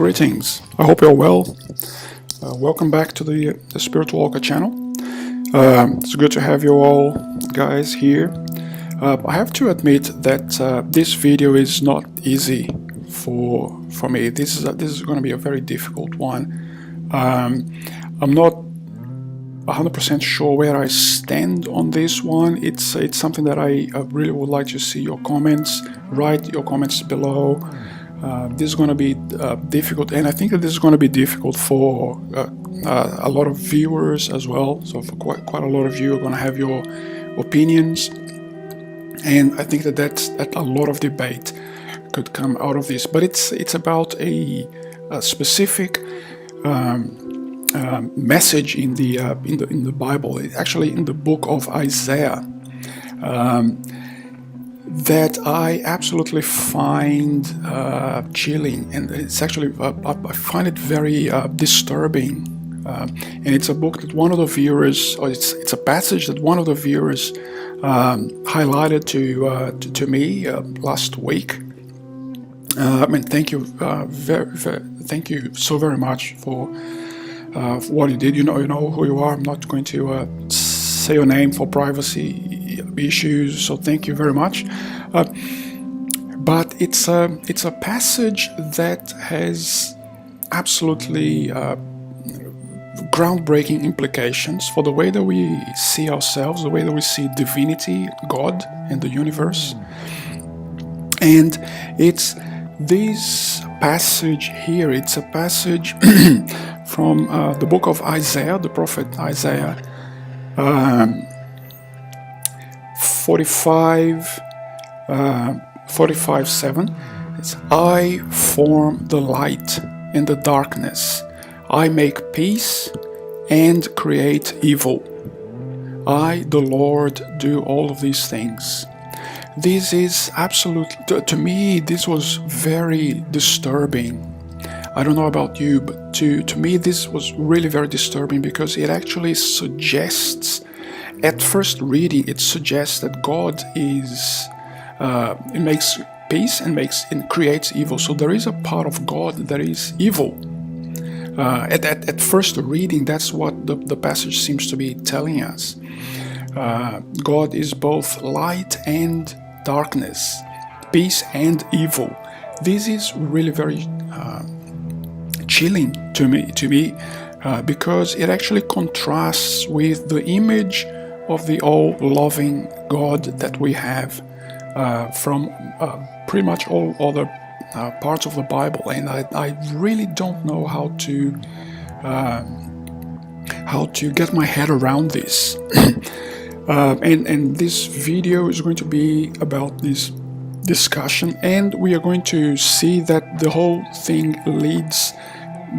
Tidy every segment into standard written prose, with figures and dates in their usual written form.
Greetings. I hope you're well. Welcome back to the Spiritual Walker channel. It's good to have you all guys here. I have to admit that this video is not easy for me. This is going to be a very difficult one. I'm not 100% sure where I stand on this one. It's something that I really would like to see your comments. Write your comments below. This is going to be difficult, and I think that this is going to be difficult for a lot of viewers as well. So for quite a lot of you are going to have your opinions, and I think that a lot of debate could come out of this. But it's about a specific message in the Bible, actually in the book of Isaiah, that I absolutely find chilling, and it's actually I find it very disturbing. And it's a book that one of the viewers, or it's a passage that one of the viewers highlighted to me last week. And thank you, thank you so very much for what you did. You know who you are. I'm not going to say your name for privacy issues, so thank you very much. But it's a passage that has absolutely groundbreaking implications for the way that we see ourselves, the way that we see divinity, God, and the universe. And it's this passage here. It's a passage from the book of Isaiah, the prophet Isaiah, 45:7. It's, I form the light and the darkness. I make peace and create evil. I, the Lord, do all of these things. This is absolutely, to me, this was very disturbing. I don't know about you, but to me this was really very disturbing, because it actually suggests, at first reading, it suggests that God is, it makes peace and creates evil. So there is a part of God that is evil. At first reading, that's what the passage seems to be telling us. God is both light and darkness, peace and evil. This is really very chilling to me, because it actually contrasts with the image of the all-loving God that we have from pretty much all other parts of the Bible. And I really don't know how to get my head around this. And this video is going to be about this discussion, and we are going to see that the whole thing leads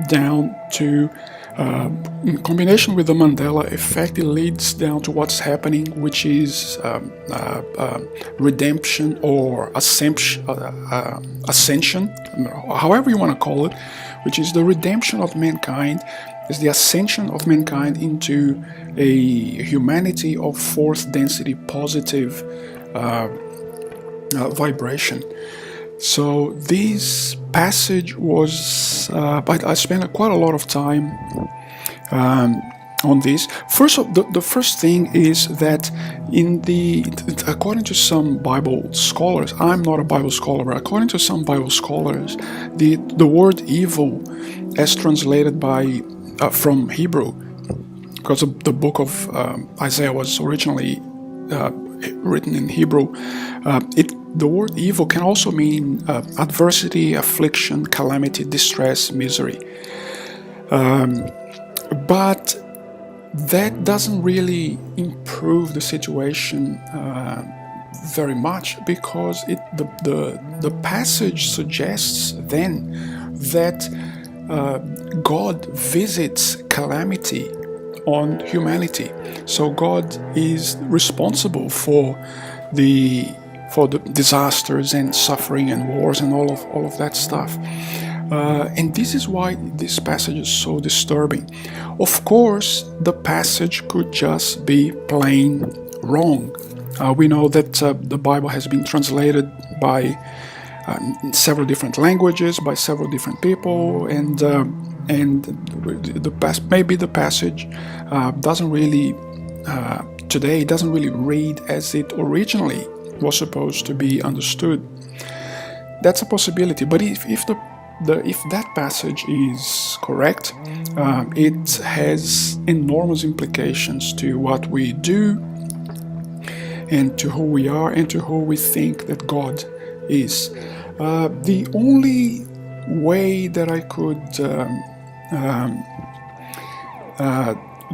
down to, in combination with the Mandela Effect, it leads down to what's happening, which is redemption or ascension, however you want to call it, which is the redemption of mankind, is the ascension of mankind into a humanity of fourth density positive vibration. So this passage was, I spent quite a lot of time on this. First, the first thing is that according to some Bible scholars, I'm not a Bible scholar, but according to some Bible scholars, the word evil, as translated from Hebrew, because the book of Isaiah was originally written in Hebrew, the word evil can also mean adversity, affliction, calamity, distress, misery. But that doesn't really improve the situation very much, because the passage suggests then that God visits calamity on humanity. So God is responsible for the disasters and suffering and wars and all of that stuff. And this is why this passage is so disturbing. Of course, the passage could just be plain wrong. We know that the Bible has been translated by several different languages by several different people, and maybe the passage doesn't really today doesn't really read as it originally was supposed to be understood. That's a possibility. But if that passage is correct, it has enormous implications to what we do, and to who we are, and to who we think that God is. The only way that I could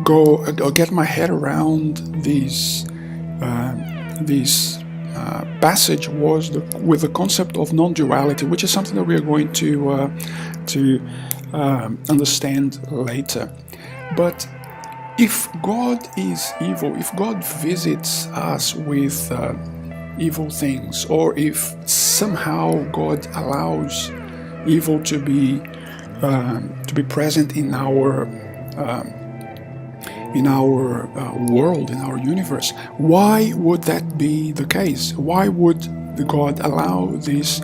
go or get my head around this passage was with the concept of non-duality, which is something that we are going to understand later. But if God is evil, if God visits us with evil things, or if somehow God allows evil to be present in our world, in our universe, why would that be the case? Why would God allow this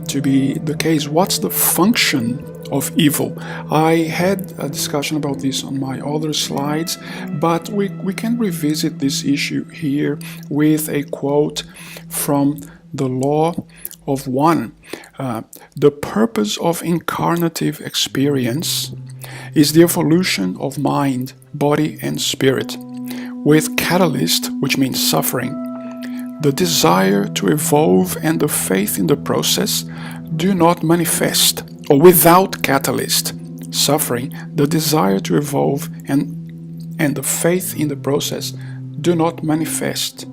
to be the case? What's the function of evil? I had a discussion about this on my other slides, but we can revisit this issue here with a quote from the Law of One. The purpose of incarnative experience is the evolution of mind, body, and spirit. With catalyst, which means suffering, the desire to evolve and the faith in the process do not manifest. Or without catalyst, suffering, the desire to evolve and the faith in the process do not manifest.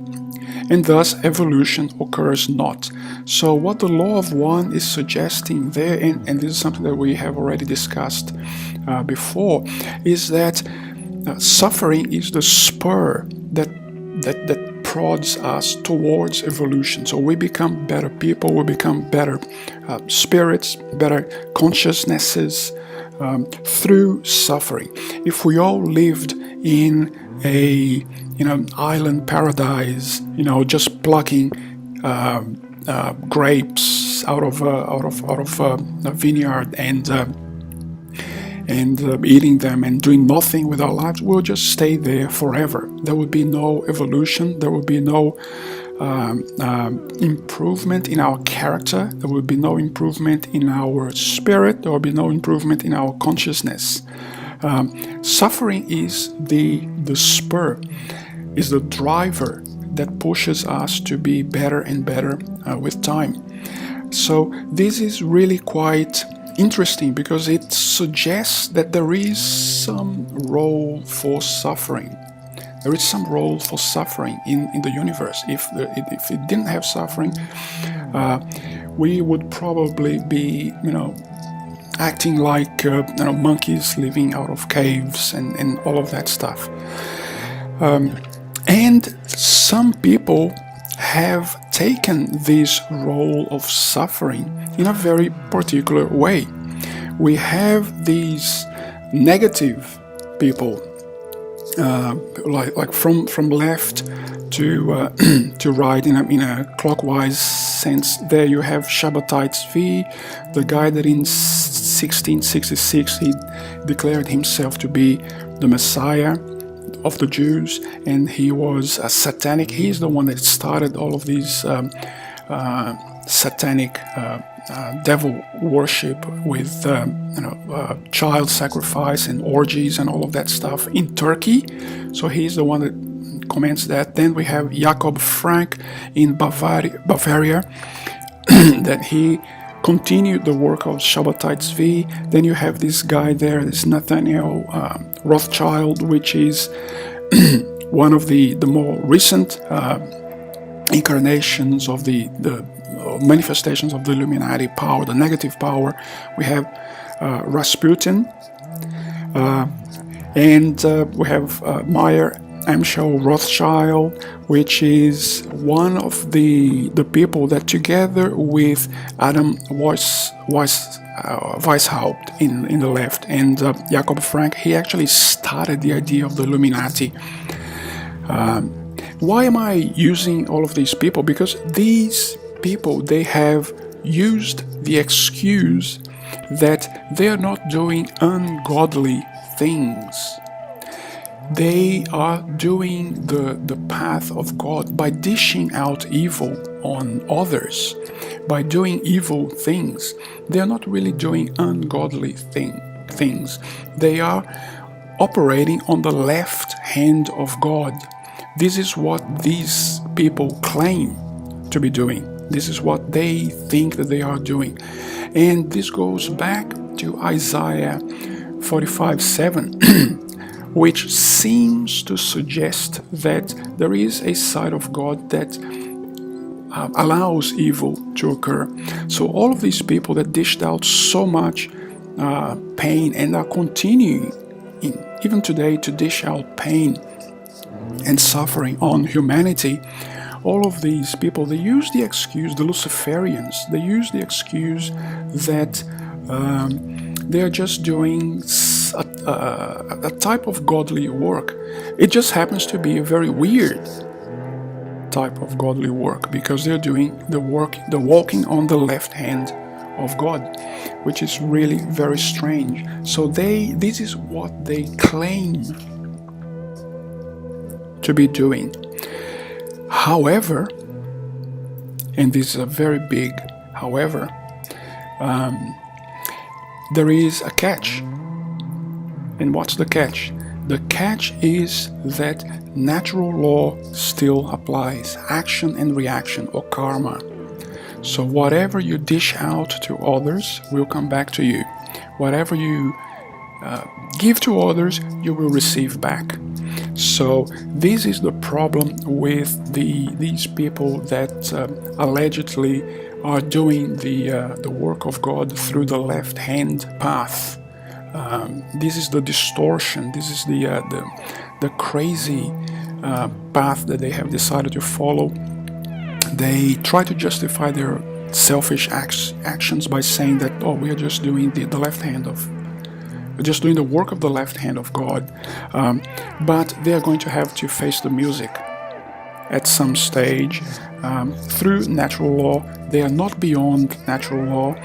And thus evolution occurs not. So what the Law of One is suggesting there, and this is something that we have already discussed before, is that suffering is the spur that prods us towards evolution. So we become better people, we become better spirits, better consciousnesses through suffering. If we all lived in a island paradise, just plucking grapes out of a vineyard and eating them and doing nothing with our lives, we'll just stay there forever. There would be no evolution. There would be no improvement in our character. There would be no improvement in our spirit. There would be no improvement in our consciousness. Suffering is the spur, is the driver that pushes us to be better and better with time. So this is really quite interesting because it suggests that there is some role for suffering. There is some role for suffering in the universe. If it didn't have suffering, we would probably be, acting like monkeys living out of caves and all of that stuff. And some people have taken this role of suffering in a very particular way. We have these negative people, like from left to right in a clockwise sense. There you have Shabbatai Tzvi, the guy that in 1666 he declared himself to be the Messiah of the Jews, and he was a satanic. He's the one that started all of these satanic devil worship with child sacrifice and orgies and all of that stuff in Turkey. So he's the one that comments that. Then we have Jakob Frank in Bavaria that he continued the work of Shabbatai Tzvi. Then you have this guy there, this Nathaniel Rothschild, which is one of the more recent incarnations of the manifestations of the Illuminati power, the negative power. We have Rasputin, and we have Meyer Amschel Rothschild, which is one of the people that, together with Adam Weishaupt in the left and Jakob Frank, he actually started the idea of the Illuminati. Why am I using all of these people? Because these people, they have used the excuse that they are not doing ungodly things. They are doing the path of God by dishing out evil on others, by doing evil things. They are not really doing ungodly things. They are operating on the left hand of God. This is what these people claim to be doing. This is what they think that they are doing. And this goes back to Isaiah 45:7, which seems to suggest that there is a side of God that allows evil to occur. So all of these people that dished out so much pain and are continuing even today to dish out pain and suffering on humanity, all of these people, they use the excuse, the Luciferians, they use the excuse that they are just doing a type of godly work. It just happens to be a very weird type of godly work, because they're doing the walking on the left hand of God, which is really very strange. So this is what they claim to be doing. However, and this is a very big however, there is a catch. And what's the catch? The catch is that natural law still applies, action and reaction, or karma. So whatever you dish out to others will come back to you. Whatever you give to others, you will receive back. So this is the problem with these people that allegedly are doing the work of God through the left-hand path. This is the distortion. This is the crazy path that they have decided to follow. They try to justify their selfish actions by saying that, oh, we are just doing we're just doing the work of the left hand of God. But they are going to have to face the music at some stage through natural law. They are not beyond natural law.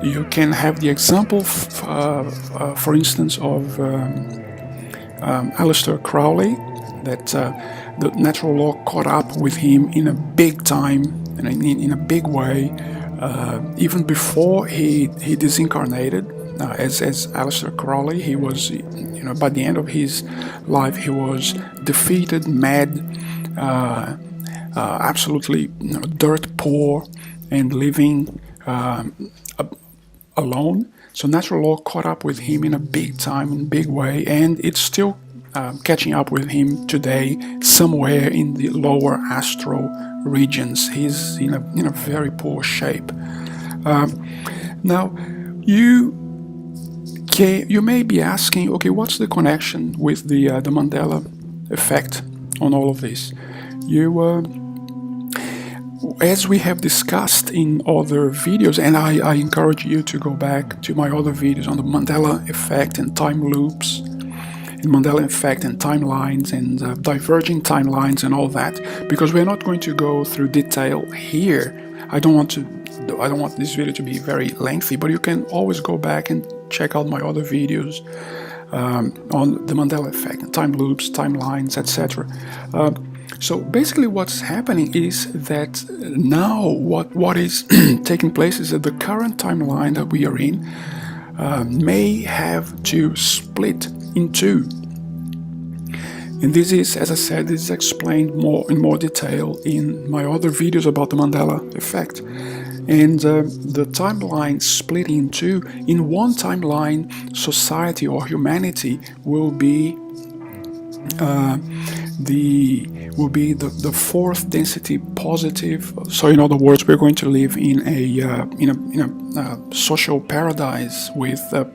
You can have the example, for instance, of Aleister Crowley, that the natural law caught up with him in a big time and in a big way, even before he disincarnated. As Aleister Crowley, he was, by the end of his life, he was defeated, mad, absolutely dirt poor, and living alone. So natural law caught up with him in a big time, in a big way, and it's still catching up with him today, somewhere in the lower astral regions. He's in a very poor shape. Now, you may be asking, okay, what's the connection with the Mandela Effect on all of this? As we have discussed in other videos, and I encourage you to go back to my other videos on the Mandela Effect and time loops, and Mandela Effect and timelines and diverging timelines and all that, because we're not going to go through detail here. I don't want this video to be very lengthy, but you can always go back and check out my other videos on the Mandela Effect, time loops, timelines, etc. So basically what's happening is that now what is taking place is that the current timeline that we are in may have to split in two. And this is, as I said, this is explained in more detail in my other videos about the Mandela Effect. And the timeline split in two. In one timeline, society or humanity will be the fourth density positive. So in other words, we're going to live in a social paradise with that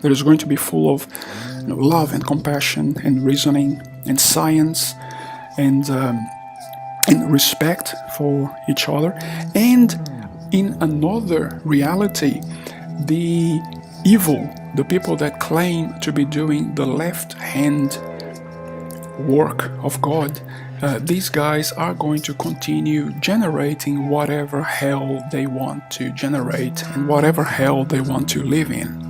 is going to be full of love and compassion and reasoning and science and respect for each other. And in another reality, the evil, the people that claim to be doing the left hand work of God, these guys are going to continue generating whatever hell they want to generate and whatever hell they want to live in.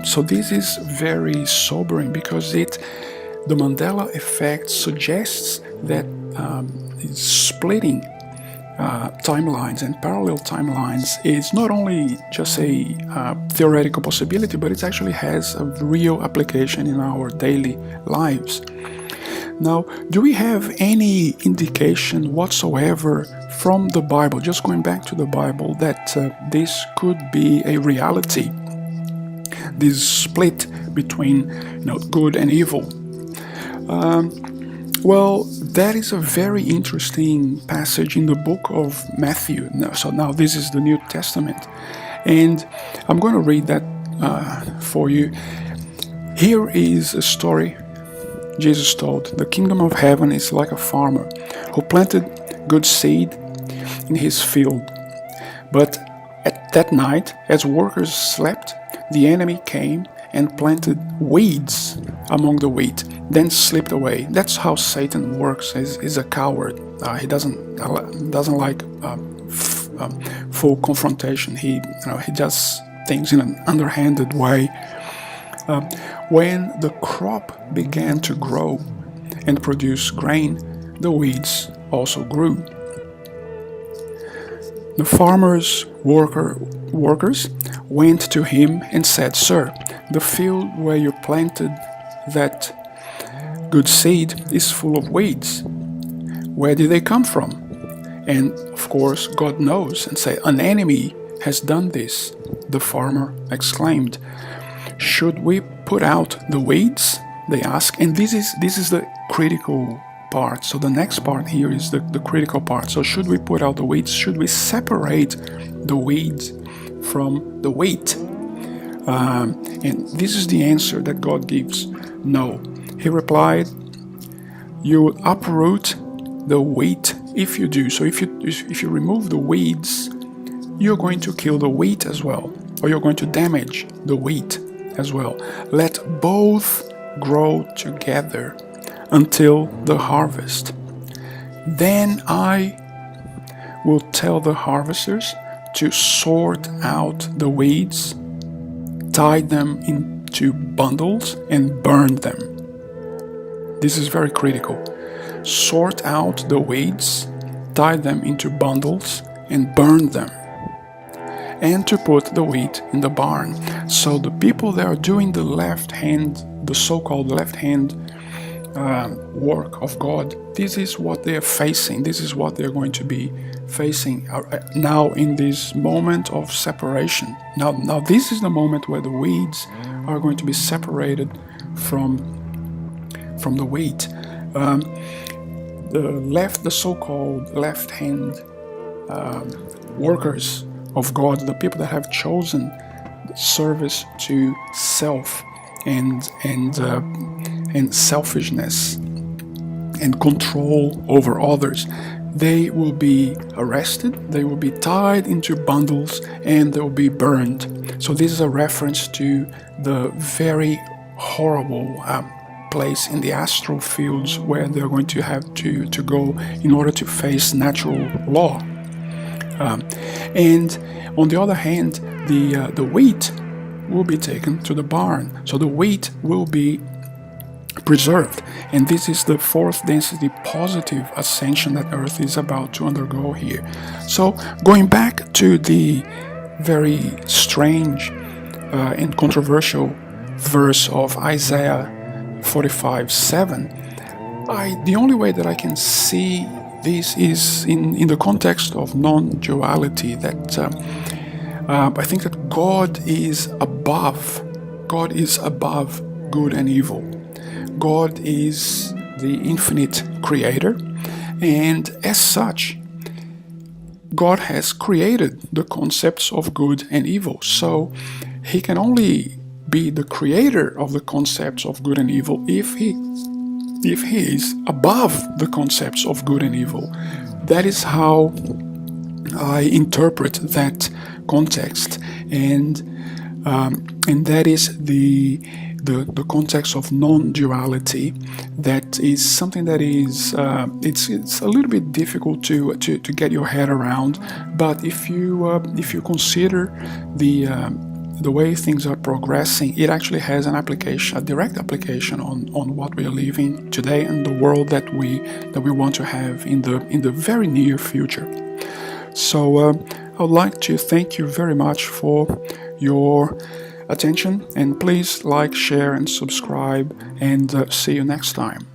So this is very sobering because the Mandela Effect suggests that splitting timelines and parallel timelines is not only just a theoretical possibility, but it actually has a real application in our daily lives. Now, do we have any indication whatsoever from the Bible, just going back to the Bible, that this could be a reality? This split between good and evil. Well, that is a very interesting passage in the book of Matthew. So now this is the New Testament. And I'm going to read that for you. Here is a story Jesus told. The kingdom of heaven is like a farmer who planted good seed in his field. But at that night, as workers slept, the enemy came and planted weeds among the wheat, then slipped away. That's how Satan works. He's a coward. He doesn't like full confrontation. He does things in an underhanded way. When the crop began to grow and produce grain, the weeds also grew. The farmer's workers went to him and said, "Sir, the field where you planted that good seed is full of weeds. Where did they come from?" And of course, God knows and said, "An enemy has done this." The farmer exclaimed, "Should we put out the weeds?" They asked. And this is the critical part. So the next part here is the critical part. So should we put out the weeds? Should we separate the weeds from the wheat? And this is the answer that God gives. No. He replied, "You will uproot the wheat if you do." So if you remove the weeds, you're going to kill the wheat as well, or you're going to damage the wheat as well. Let both grow together until the harvest. Then I will tell the harvesters to sort out the weeds, tie them into bundles, and burn them. This is very critical. Sort out the weeds, tie them into bundles, and burn them. And to put the wheat in the barn. So the people that are doing the so-called left-hand work of God, this is what they are facing. This is what they're going to be facing now in this moment of separation. Now this is the moment where the weeds are going to be separated from the wheat. The so-called left-hand workers of God, the people that have chosen service to self and selfishness and control over others, they will be arrested, they will be tied into bundles, and they will be burned. So this is a reference to the very horrible place in the astral fields where they're going to have to go in order to face natural law. And on the other hand, the wheat will be taken to the barn. So the wheat will be preserved. And this is the fourth density positive ascension that Earth is about to undergo here. So going back to the very strange and controversial verse of Isaiah 45:7, the only way that I can see this is in the context of non-duality, that I think that God is above good and evil. God is the infinite creator, and as such, God has created the concepts of good and evil. So he can only be the creator of the concepts of good and evil if he is above the concepts of good and evil. That is how I interpret that context, and that is the the context of non-duality, that is something that is it's a little bit difficult to get your head around. But if you consider the way things are progressing, it actually has an application, a direct application on what we are living today and the world that we want to have in the very near future. So I would like to thank you very much for your attention, and please like, share, and subscribe, and see you next time.